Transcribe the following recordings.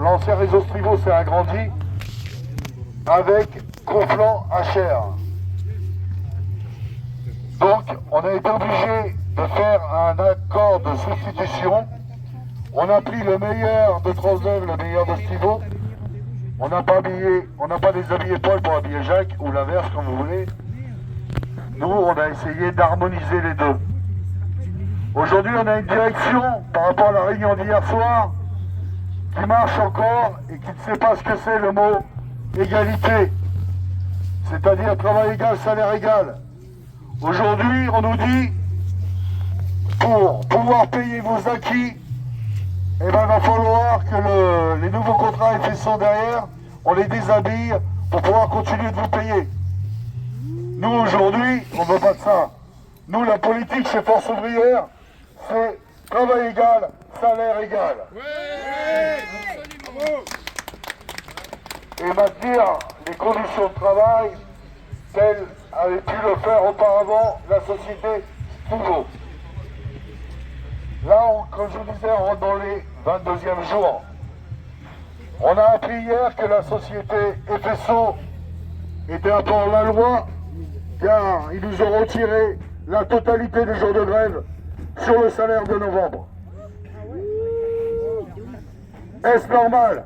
l'ancien réseau Strivo s'est agrandi avec Conflans HR. Donc, on a été obligé de faire un accord de substitution. On a pris le meilleur de Transdev, le meilleur de Strivo. On n'a pas déshabillé Paul pour habiller Jacques, ou l'inverse, comme vous voulez. Nous, on a essayé d'harmoniser les deux. Aujourd'hui, on a une direction, par rapport à la réunion d'hier soir, qui marche encore et qui ne sait pas ce que c'est le mot égalité. C'est-à-dire travail égal, salaire égal. Aujourd'hui, on nous dit, pour pouvoir payer vos acquis, eh ben, il va falloir que les nouveaux contrats FSO derrière, on les déshabille pour pouvoir continuer de vous payer. Nous, aujourd'hui, on ne veut pas de ça. Nous, la politique chez Force Ouvrière, c'est travail égal, salaire égal. Et maintenir les conditions de travail telles avait pu le faire auparavant la société Strivo. Là, comme je vous disais, on rentre dans les 22e jours. On a appris hier que la société FSO était un peu hors la loi, car ils nous ont retiré la totalité des jours de grève sur le salaire de novembre. Est-ce normal?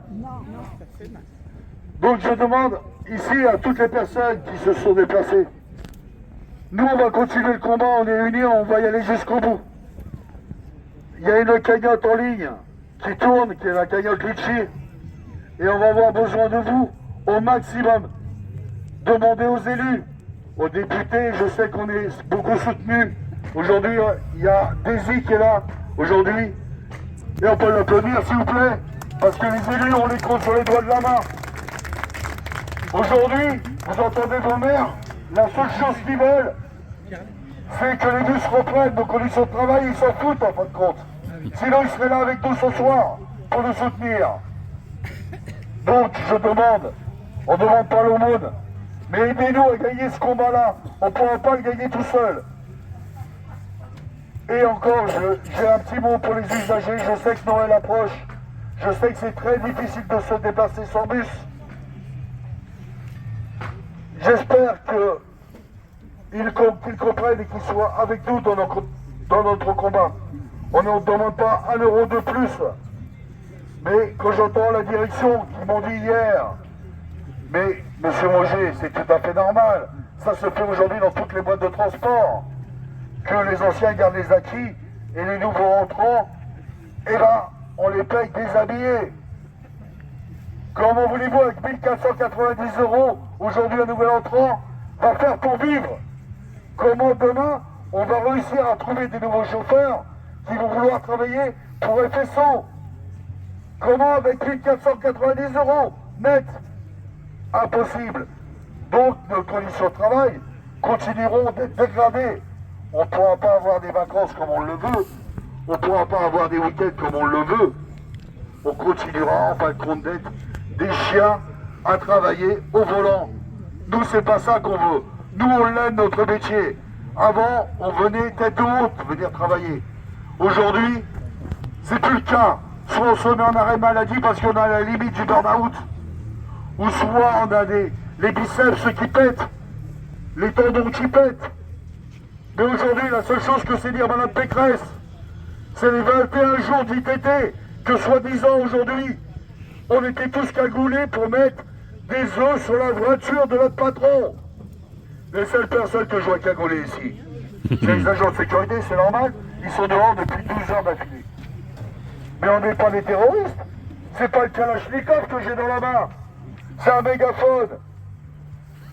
Donc je demande ici à toutes les personnes qui se sont déplacées, nous on va continuer le combat, on est unis, on va y aller jusqu'au bout. Il y a une cagnotte en ligne qui tourne, qui est la cagnotte Litchi, et on va avoir besoin de vous au maximum. Demandez aux élus, aux députés, je sais qu'on est beaucoup soutenus. Aujourd'hui, il y a Daisy qui est là, aujourd'hui, et on peut l'applaudir s'il vous plaît, parce que les élus, on les compte sur les doigts de la main. Aujourd'hui, vous entendez vos maires, la seule chose qu'ils veulent, c'est que les bus reprennent nos conditions de travail, ils s'en foutent en fin de compte. Sinon, ils seraient là avec nous ce soir pour nous soutenir. Donc, je demande, on ne demande pas l'aumône, mais aidez-nous à gagner ce combat-là. On ne pourra pas le gagner tout seul. Et encore, j'ai un petit mot pour les usagers. Je sais que Noël approche. Je sais que c'est très difficile de se déplacer sans bus. J'espère qu'ils comprennent et qu'ils soient avec nous dans notre combat. On ne demande pas 1 euro de plus. Mais quand j'entends la direction qui m'ont dit hier, mais monsieur Moget, c'est tout à fait normal, ça se fait aujourd'hui dans toutes les boîtes de transport, que les anciens gardent les acquis et les nouveaux entrants, et là, on les paye déshabillés. Comment voulez-vous, avec 1490 € aujourd'hui un nouvel entrant va faire pour vivre? Comment demain on va réussir à trouver des nouveaux chauffeurs qui vont vouloir travailler pour FSO? Comment avec 1490 € net? Impossible. Donc nos conditions de travail continueront d'être dégradées. On ne pourra pas avoir des vacances comme on le veut. On ne pourra pas avoir des week-ends comme on le veut. On continuera en fin de compte d'être des chiens à travailler au volant. Nous, c'est pas ça qu'on veut. Nous, on l'aime, notre métier. Avant, on venait tête haute venir travailler. Aujourd'hui, c'est plus le cas. Soit on se met en arrêt maladie parce qu'on a la limite du burn-out, ou soit on a les biceps qui pètent, les tendons qui pètent. Mais aujourd'hui, la seule chose que sait dire Madame Pécresse, c'est les 21 jours d'ITT que soi-disant aujourd'hui, on était tous cagoulés pour mettre des œufs sur la voiture de notre patron. Les seules personnes que je vois cagouler ici, c'est les agents de sécurité, c'est normal, ils sont dehors depuis 12 heures d'affilée. Mais on n'est pas des terroristes. C'est pas le Kalachnikov que j'ai dans la main. C'est un mégaphone.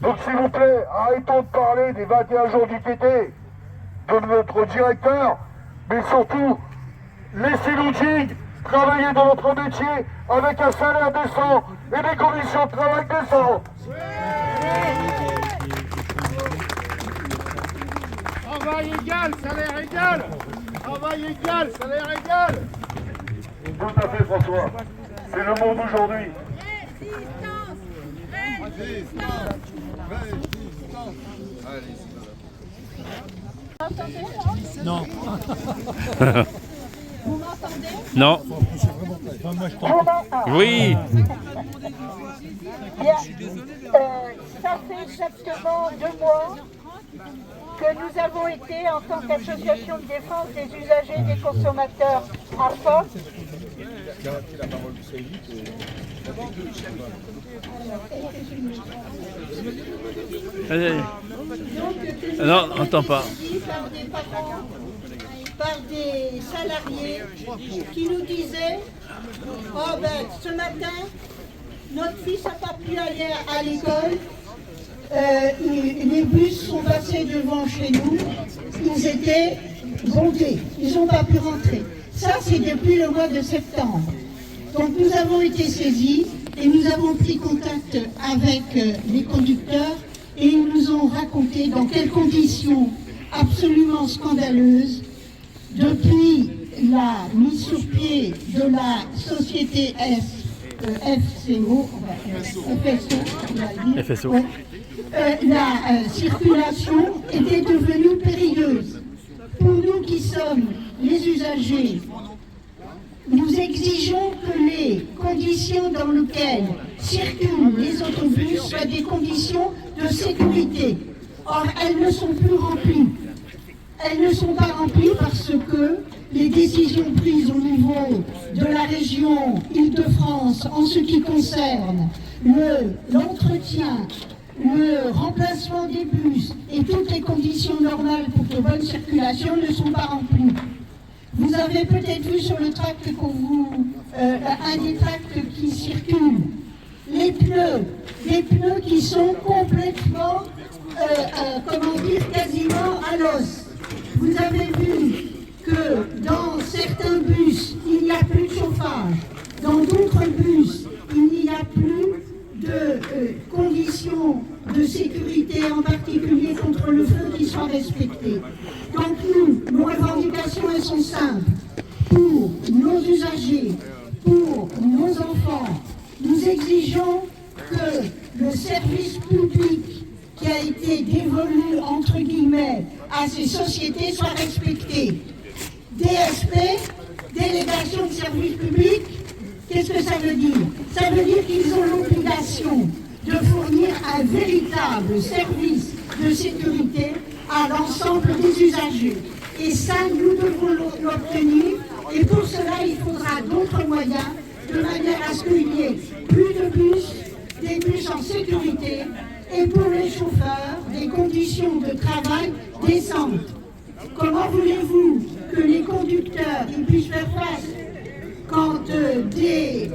Donc s'il vous plaît, arrêtons de parler des 21 jours d'ITT de notre directeur, mais surtout, laissez-nous dignes, travailler dans notre métier avec un salaire décent et des conditions de travail décentes. Travail égal, salaire égal. Travail égal, salaire égal. Tout à fait, François. C'est le mot d'aujourd'hui. Résistance. Résistance. Allez, Non. Vous m'entendez? m'entendez? Non. Ah. Oui. Bien. Ça fait exactement 2 mois que nous avons été, en tant qu'association de défense des usagers et des consommateurs à FOP, Non, on n'entend pas. par des parents, par des salariés qui nous disaient « Oh ben, ce matin, notre fils n'a pas pu aller à l'école, les bus sont passés devant chez nous, ils étaient bondés, ils n'ont pas pu rentrer. » Ça, c'est depuis le mois de septembre. Donc nous avons été saisis et nous avons pris contact avec les conducteurs et ils nous ont raconté dans quelles conditions absolument scandaleuses, depuis la mise sur pied de la société FSO, FSO. ouais, la circulation était devenue périlleuse. Pour nous qui sommes les usagers, nous exigeons que les conditions dans lesquelles circulent les autobus soient des conditions de sécurité. Or, elles ne sont plus remplies. Elles ne sont pas remplies parce que les décisions prises au niveau de la région Île-de-France en ce qui concerne l'entretien, le remplacement des bus et toutes les conditions normales pour de bonne circulation ne sont pas remplies. Vous avez peut-être vu sur le tract un des tracts qui circule, les pneus qui sont complètement, quasiment à l'os. Vous avez vu que dans certains bus, il n'y a plus de chauffage, dans d'autres bus, il n'y a plus de conditions de sécurité, en particulier contre le feu, qui soient respectées. Donc nos revendications, elles sont simples. Pour nos usagers, pour nos enfants, nous exigeons que le service public qui a été dévolu, entre guillemets, à ces sociétés soit respecté. DSP, délégation de service public, qu'est-ce que ça veut dire? Ça veut dire qu'ils ont l'obligation de fournir un véritable service de sécurité à l'ensemble des usagers. Et ça, nous devons l'obtenir. Et pour cela, il faudra d'autres moyens, de manière à ce qu'il y ait plus de bus, des bus en sécurité, et pour les chauffeurs, des conditions de travail décentes. Comment voulez-vous que les conducteurs ils puissent faire face quand des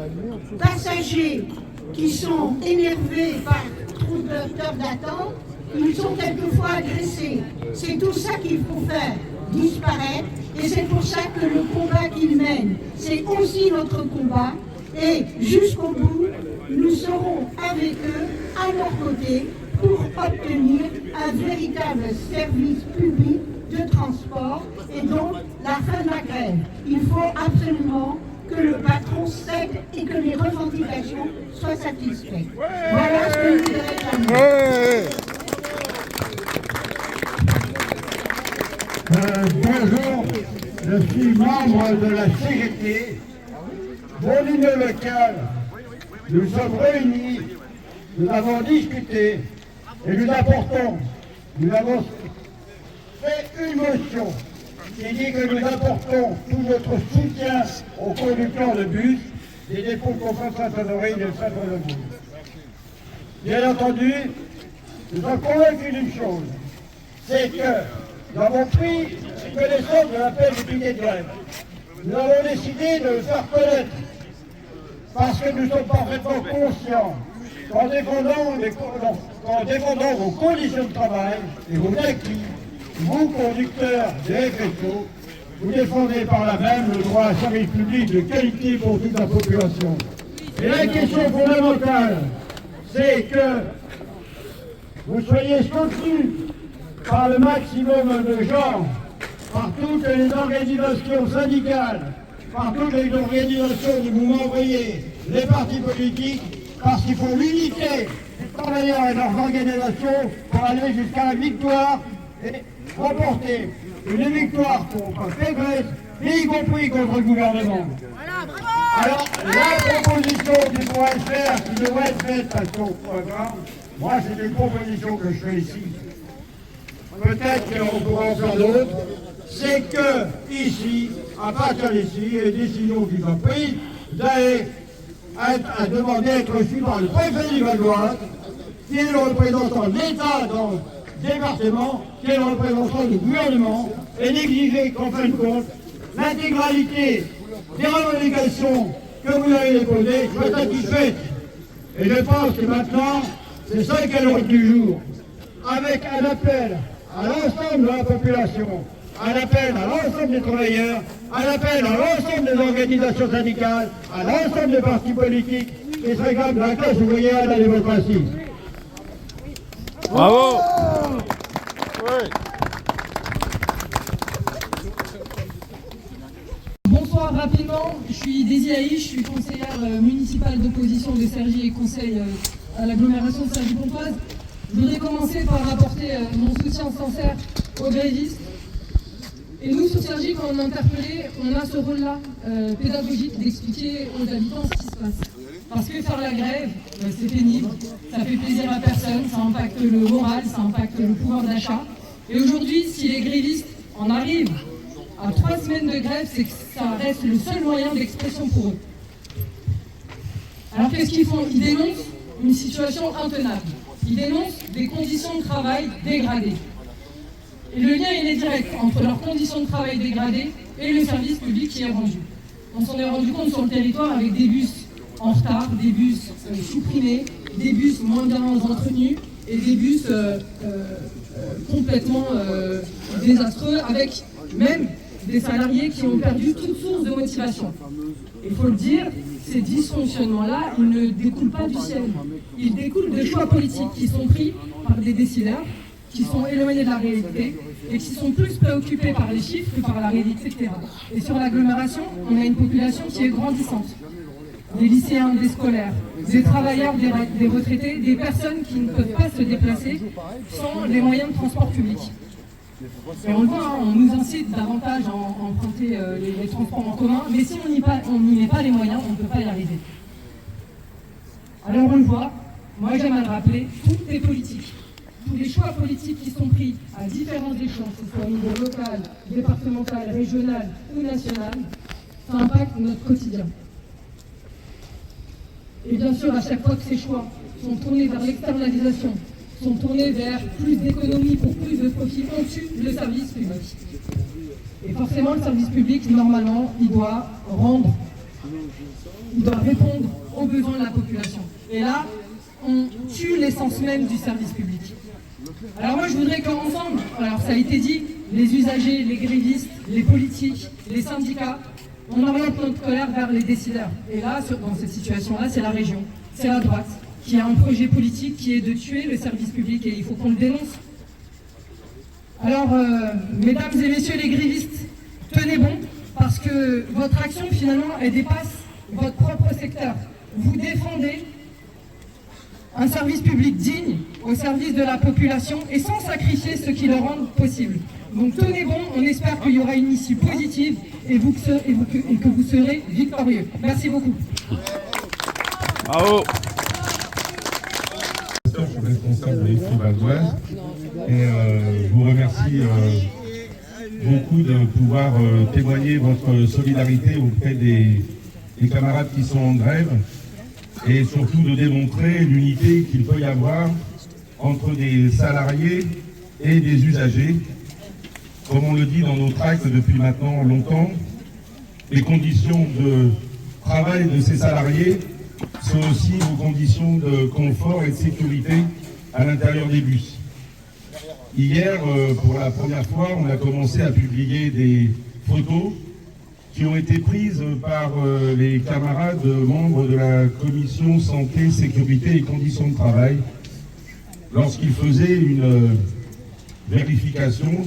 passagers qui sont énervés par trop d'heures d'attente, ils sont quelquefois agressés? C'est tout ça qu'il faut faire disparaître, et c'est pour ça que le combat qu'ils mènent, c'est aussi notre combat, et jusqu'au bout, nous serons avec eux, à leur côté, pour obtenir un véritable service public de transport, et donc la fin de la grève. Il faut absolument que le patron cède et que les revendications soient satisfaites. Voilà ce que nous réclamons. Bonjour, je suis membre de la CGT. Mon union locale, nous sommes réunis, nous avons discuté et nous avons fait une motion qui dit que nous apportons tout notre soutien aux conducteurs de bus des dépôts de confiance Saint-Honoré et de Saint-Honoré. Bien entendu, nous sommes convaincus d'une chose, c'est que nous avons pris connaissance de l'appel du piquet de grève. Nous avons décidé de le faire connaître parce que nous sommes parfaitement conscients qu'en défendant vos conditions de travail et vos acquis, vous, conducteurs de FSO, vous défendez par là même le droit à un service public de qualité pour toute la population. Et la question fondamentale, c'est que vous soyez soutenus par le maximum de gens, par toutes les organisations syndicales, par toutes les organisations du mouvement ouvrier, les partis politiques, parce qu'il faut l'unité des travailleurs et leurs organisations pour aller jusqu'à la victoire et remporter une victoire contre Pécresse y compris contre le gouvernement. Alors, la proposition qui pourrait être faite, qui devrait être faite à son programme, moi, c'est une proposition que je fais ici. Peut-être qu'on pourra en faire d'autres. C'est que, ici, à partir d'ici, les décisions qui sont prises, vous allez à demander à être reçu par le préfet du Val-d'Oise, qui est le représentant de l'État dans le département, qui est le représentant du gouvernement, et d'exiger qu'en fin de compte, l'intégralité des revendications que vous avez déposées soit satisfaite. Et je pense que maintenant, c'est ça qui est l'ordre du jour, avec un appel à l'ensemble de la population, un appel à l'ensemble des travailleurs, un appel à l'ensemble des organisations syndicales, à l'ensemble des partis politiques qui se réclament de la classe ouvrière et de la démocratie. Bravo. Bonsoir, rapidement, je suis Daisy Haïch, je suis conseillère municipale d'opposition de Cergy et conseil à l'agglomération de Cergy-Pontoise. Je voudrais commencer par apporter mon soutien sincère aux grévistes. Et nous, sur Cergy, quand on est interpellé, on a ce rôle-là pédagogique d'expliquer aux habitants ce qui se passe. Parce que faire la grève, c'est pénible, ça fait plaisir à personne, ça impacte le moral, ça impacte le pouvoir d'achat. Et aujourd'hui, si les grévistes en arrivent à 3 semaines de grève, c'est que ça reste le seul moyen d'expression pour eux. Alors qu'est-ce qu'ils font? Ils dénoncent une situation intenable. Ils dénoncent des conditions de travail dégradées. Et le lien, il est direct entre leurs conditions de travail dégradées et le service public qui est rendu. On s'en est rendu compte sur le territoire avec des bus en retard, des bus supprimés, des bus moins bien entretenus et des bus complètement désastreux, avec même des salariés qui ont perdu toute source de motivation. Il faut le dire, ces dysfonctionnements-là, ils ne découlent pas du ciel. Ils découlent de choix politiques qui sont pris par des décideurs, qui sont éloignés de la réalité et qui sont plus préoccupés par les chiffres que par la réalité de terrain. Et sur l'agglomération, on a une population qui est grandissante. Des lycéens, des scolaires, des travailleurs, des retraités, des personnes qui ne peuvent pas se déplacer sans les moyens de transport public. Et on le voit, hein, on nous incite davantage à emprunter les transports en commun, mais si on n'y met pas les moyens, on ne peut pas y arriver. Alors on le voit, moi j'aime à le rappeler, tout est politique. Tous les choix politiques qui sont pris à différents échelons, que ce soit au niveau local, départemental, régional ou national, ça impacte notre quotidien. Et bien sûr, à chaque fois que ces choix sont tournés vers l'externalisation, sont tournés vers plus d'économies pour plus de profit, on tue le service public. Et forcément, le service public, normalement, il doit répondre aux besoins de la population. Et là, on tue l'essence même du service public. Alors moi, je voudrais qu'ensemble, alors ça a été dit, les usagers, les grévistes, les politiques, les syndicats, on oriente notre colère vers les décideurs. Et là, dans cette situation-là, c'est la région, c'est la droite, qui a un projet politique qui est de tuer le service public et il faut qu'on le dénonce. Alors, mesdames et messieurs les grévistes, tenez bon, parce que votre action, finalement, elle dépasse votre propre secteur. Vous défendez un service public digne au service de la population et sans sacrifier ce qui le rend possible. Donc tenez bon, on espère qu'il y aura une issue positive et que vous serez victorieux. Merci beaucoup. Bravo. Je suis responsable de l'Esprit Val-d'Oise et je vous remercie beaucoup de pouvoir témoigner votre solidarité auprès des camarades qui sont en grève et surtout de démontrer l'unité qu'il peut y avoir entre des salariés et des usagers. Comme on le dit dans nos tracts depuis maintenant longtemps, les conditions de travail de ces salariés sont aussi vos conditions de confort et de sécurité à l'intérieur des bus. Hier, pour la première fois, on a commencé à publier des photos qui ont été prises par les camarades membres de la commission santé, sécurité et conditions de travail lorsqu'ils faisaient une vérification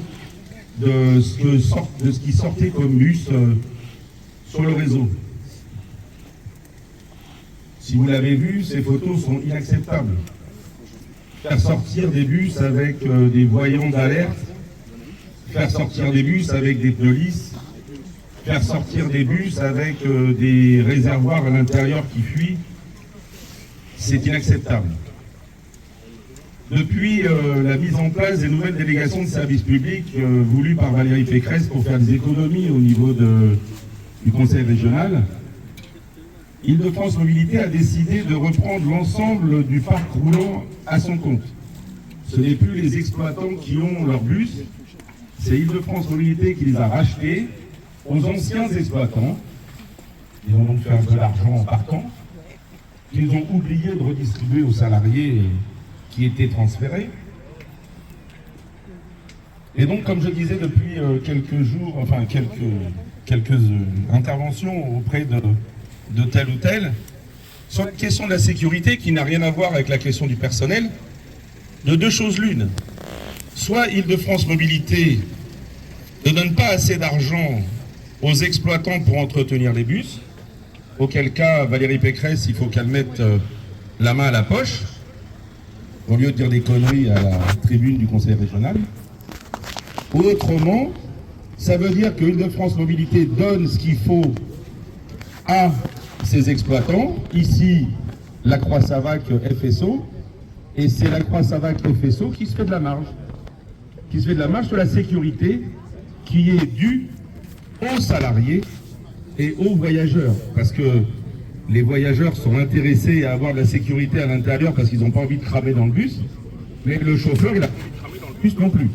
de ce qui sortait comme bus sur le réseau. Si vous l'avez vu, ces photos sont inacceptables. Faire sortir des bus avec des voyants d'alerte, faire sortir des bus avec des pneus lisses, faire sortir des bus avec des réservoirs à l'intérieur qui fuient, c'est inacceptable. Depuis la mise en place des nouvelles délégations de services publics voulues par Valérie Pécresse pour faire des économies au niveau du conseil régional, Île-de-France Mobilité a décidé de reprendre l'ensemble du parc roulant à son compte. Ce n'est plus les exploitants qui ont leurs bus, c'est Île-de-France Mobilité qui les a rachetés aux anciens exploitants. Ils ont donc fait un peu d'argent en partant, qu'ils ont oublié de redistribuer aux salariés qui étaient transférés. Et donc, comme je disais depuis quelques jours, enfin quelques interventions auprès de tel ou tel, sur la question de la sécurité qui n'a rien à voir avec la question du personnel, de deux choses l'une. Soit Île-de-France Mobilité ne donne pas assez d'argent aux exploitants pour entretenir les bus, auquel cas Valérie Pécresse, il faut qu'elle mette la main à la poche, au lieu de dire des conneries à la tribune du conseil régional. Autrement, ça veut dire que Île-de-France Mobilité donne ce qu'il faut à ses exploitants, ici la Croix-Savac FSO, et c'est la Croix-Savac FSO qui se fait de la marge. Qui se fait de la marge sur la sécurité qui est due aux salariés et aux voyageurs. Parce que les voyageurs sont intéressés à avoir de la sécurité à l'intérieur parce qu'ils n'ont pas envie de cramer dans le bus, mais le chauffeur, il n'a pas envie de cramer dans le bus non plus.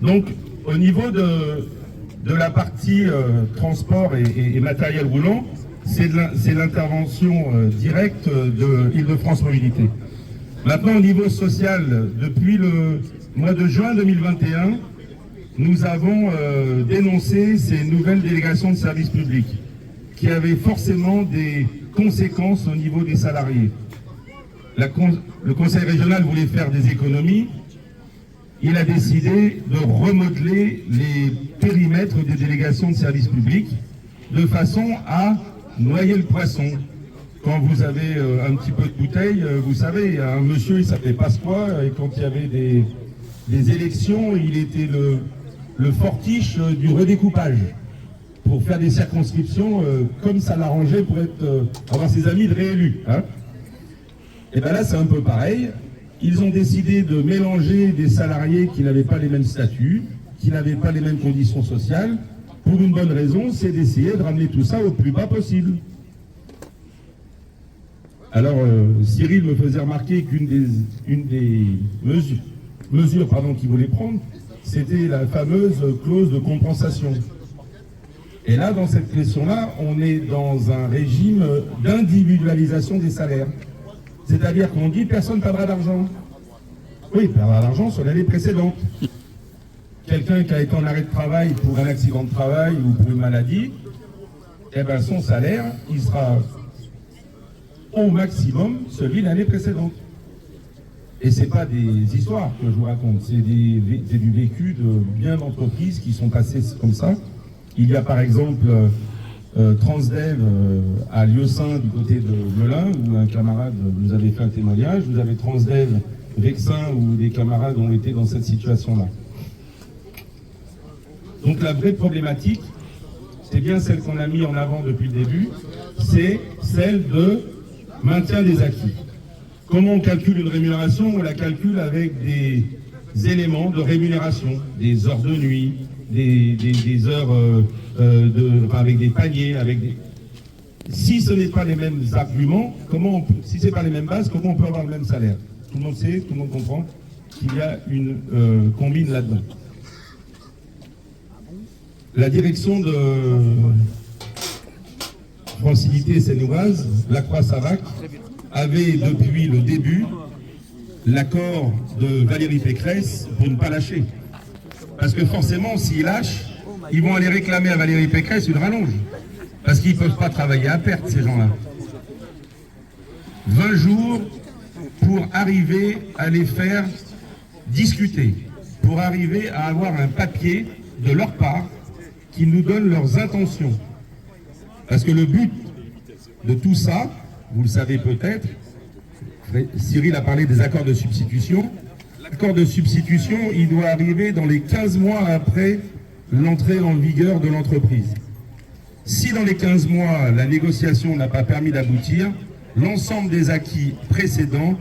Donc, au niveau de la partie transport et matériel roulant, c'est l'intervention directe de Île-de-France Mobilité. Maintenant, au niveau social, depuis le mois de juin 2021, nous avons dénoncé ces nouvelles délégations de services publics qui avaient forcément des conséquences au niveau des salariés. Le conseil régional voulait faire des économies. Il a décidé de remodeler les périmètres des délégations de services publics de façon à noyer le poisson. Quand vous avez un petit peu de bouteille, vous savez, un monsieur, il s'appelait Pasqua, et quand il y avait des élections, il était le fortiche du redécoupage, pour faire des circonscriptions comme ça l'arrangeait pour avoir ses amis de réélus. Hein. Et bien là, c'est un peu pareil. Ils ont décidé de mélanger des salariés qui n'avaient pas les mêmes statuts, qui n'avaient pas les mêmes conditions sociales, pour une bonne raison, c'est d'essayer de ramener tout ça au plus bas possible. Alors, Cyril me faisait remarquer qu'une des mesures qu'il voulait prendre, c'était la fameuse clause de compensation. Et là, dans cette question-là, on est dans un régime d'individualisation des salaires. C'est-à-dire qu'on dit personne ne perdra d'argent. Oui, il perdra d'argent sur l'année précédente. Quelqu'un qui a été en arrêt de travail pour un accident de travail ou pour une maladie, eh ben son salaire, il sera au maximum celui de l'année précédente. Et c'est pas des histoires que je vous raconte, c'est du vécu de bien d'entreprises qui sont passées comme ça. Il y a par exemple Transdev à Lieusaint du côté de Melun, où un camarade nous avait fait un témoignage. Vous avez Transdev Vexin, où des camarades ont été dans cette situation-là. Donc la vraie problématique, c'est bien celle qu'on a mis en avant depuis le début, c'est celle de maintien des acquis. Comment on calcule une rémunération? On la calcule avec des éléments de rémunération, des heures de nuit, des heures avec des paniers, Si ce n'est pas les mêmes arguments, si ce n'est pas les mêmes bases, comment on peut avoir le même salaire? Tout le monde sait, tout le monde comprend qu'il y a une combine là-dedans. La direction de Francilité Seine-Oise, la Croix-Savac, avait depuis le début l'accord de Valérie Pécresse pour ne pas lâcher. Parce que forcément, s'ils lâchent, ils vont aller réclamer à Valérie Pécresse une rallonge. Parce qu'ils ne peuvent pas travailler à perte, ces gens-là. 20 jours pour arriver à les faire discuter, pour arriver à avoir un papier de leur part qui nous donne leurs intentions. Parce que le but de tout ça, vous le savez peut-être, Cyril a parlé des accords de substitution. L'accord de substitution, il doit arriver dans les 15 mois après l'entrée en vigueur de l'entreprise. Si dans les 15 mois, la négociation n'a pas permis d'aboutir, l'ensemble des acquis précédents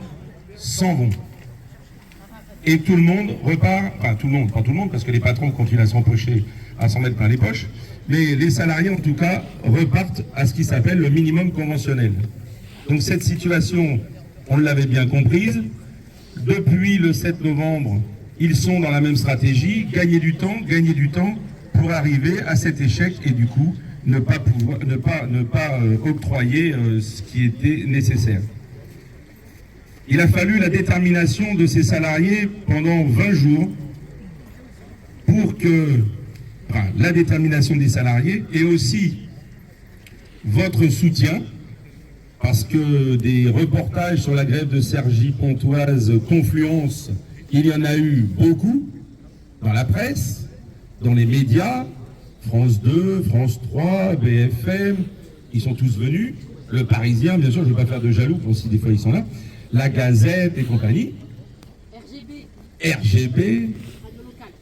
s'en vont. Et tout le monde repart, enfin tout le monde, pas tout le monde, parce que les patrons continuent à s'empocher, à s'en mettre plein les poches, mais les salariés en tout cas repartent à ce qui s'appelle le minimum conventionnel. Donc cette situation, on l'avait bien comprise. Depuis le 7 novembre, ils sont dans la même stratégie, gagner du temps pour arriver à cet échec et du coup ne pas octroyer ce qui était nécessaire. Il a fallu la détermination de ces salariés pendant 20 jours pour que, la détermination des salariés et aussi votre soutien, parce que des reportages sur la grève de Cergy Pontoise Confluence, il y en a eu beaucoup dans la presse, dans les médias, France 2, France 3, BFM, ils sont tous venus, le Parisien, bien sûr, je ne vais pas faire de jaloux pour si des fois ils sont là, la Gazette et compagnie, RGB,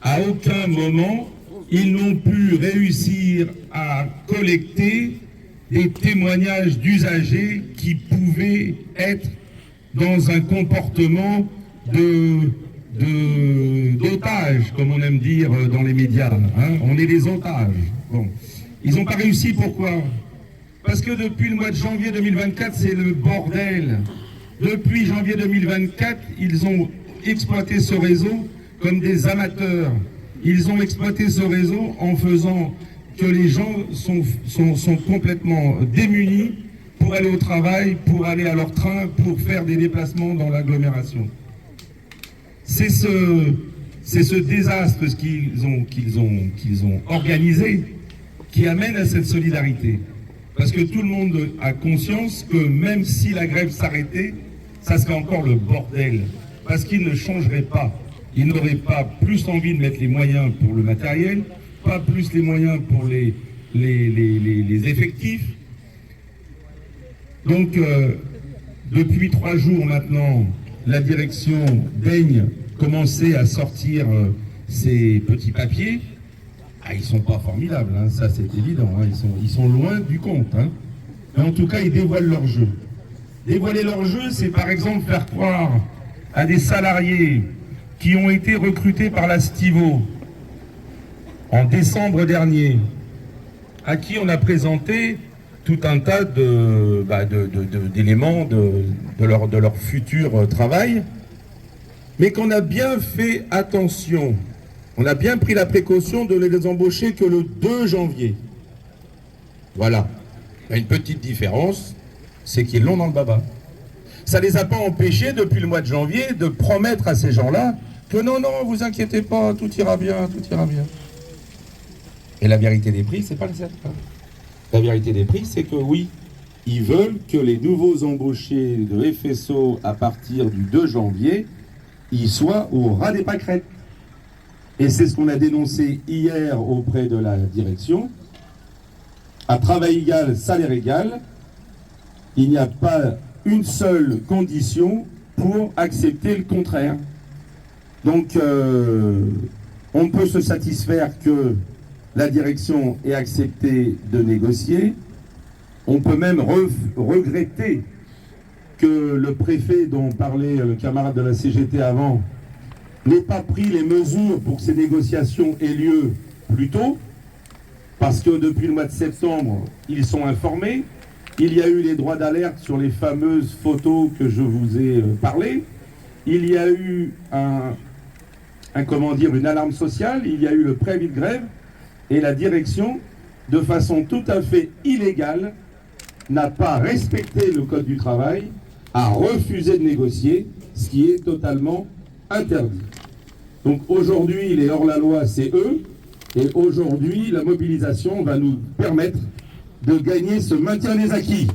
à aucun moment, ils n'ont pu réussir à collecter des témoignages d'usagers qui pouvaient être dans un comportement d'otages, comme on aime dire dans les médias. Hein. On est des otages. Bon. Ils n'ont pas réussi, pourquoi? Parce que depuis le mois de janvier 2024, c'est le bordel. Depuis janvier 2024, ils ont exploité ce réseau comme des amateurs. Ils ont exploité ce réseau en faisant que les gens sont complètement démunis pour aller au travail, pour aller à leur train, pour faire des déplacements dans l'agglomération. C'est ce désastre qu'ils ont organisé qui amène à cette solidarité. Parce que tout le monde a conscience que même si la grève s'arrêtait, ça serait encore le bordel. Parce qu'ils ne changeraient pas. Ils n'auraient pas plus envie de mettre les moyens pour le matériel, pas plus les moyens pour les effectifs. Donc, depuis 3 jours maintenant, la direction daigne commencer à sortir ces petits papiers. Ah, ils sont pas formidables, hein, ça c'est évident, hein, ils sont loin du compte. Hein. Mais en tout cas, ils dévoilent leur jeu. Dévoiler leur jeu, c'est par exemple faire croire à des salariés qui ont été recrutés par la Stivo en décembre dernier, à qui on a présenté tout un tas d'éléments de leur futur travail, mais qu'on a bien fait attention, on a bien pris la précaution de ne les embaucher que le 2 janvier. Voilà. Il y a une petite différence, c'est qu'ils l'ont dans le baba. Ça ne les a pas empêchés, depuis le mois de janvier, de promettre à ces gens-là que non, vous inquiétez pas, tout ira bien, tout ira bien. Et la vérité des prix, c'est pas le certain. La vérité des prix, c'est que oui, ils veulent que les nouveaux embauchés de FSO à partir du 2 janvier, ils soient au ras des pâquerettes. Et c'est ce qu'on a dénoncé hier auprès de la direction. À travail égal, salaire égal, il n'y a pas une seule condition pour accepter le contraire. Donc, on peut se satisfaire que la direction ait accepté de négocier. On peut même regretter que le préfet dont parlait le camarade de la CGT avant n'ait pas pris les mesures pour que ces négociations aient lieu plus tôt, parce que depuis le mois de septembre, ils sont informés. Il y a eu les droits d'alerte sur les fameuses photos que je vous ai parlé. Il y a eu une alarme sociale, il y a eu le préavis de grève, et la direction, de façon tout à fait illégale, n'a pas respecté le code du travail, a refusé de négocier, ce qui est totalement interdit. Donc aujourd'hui, les hors-la-loi, c'est eux, et aujourd'hui, la mobilisation va nous permettre de gagner ce maintien des acquis.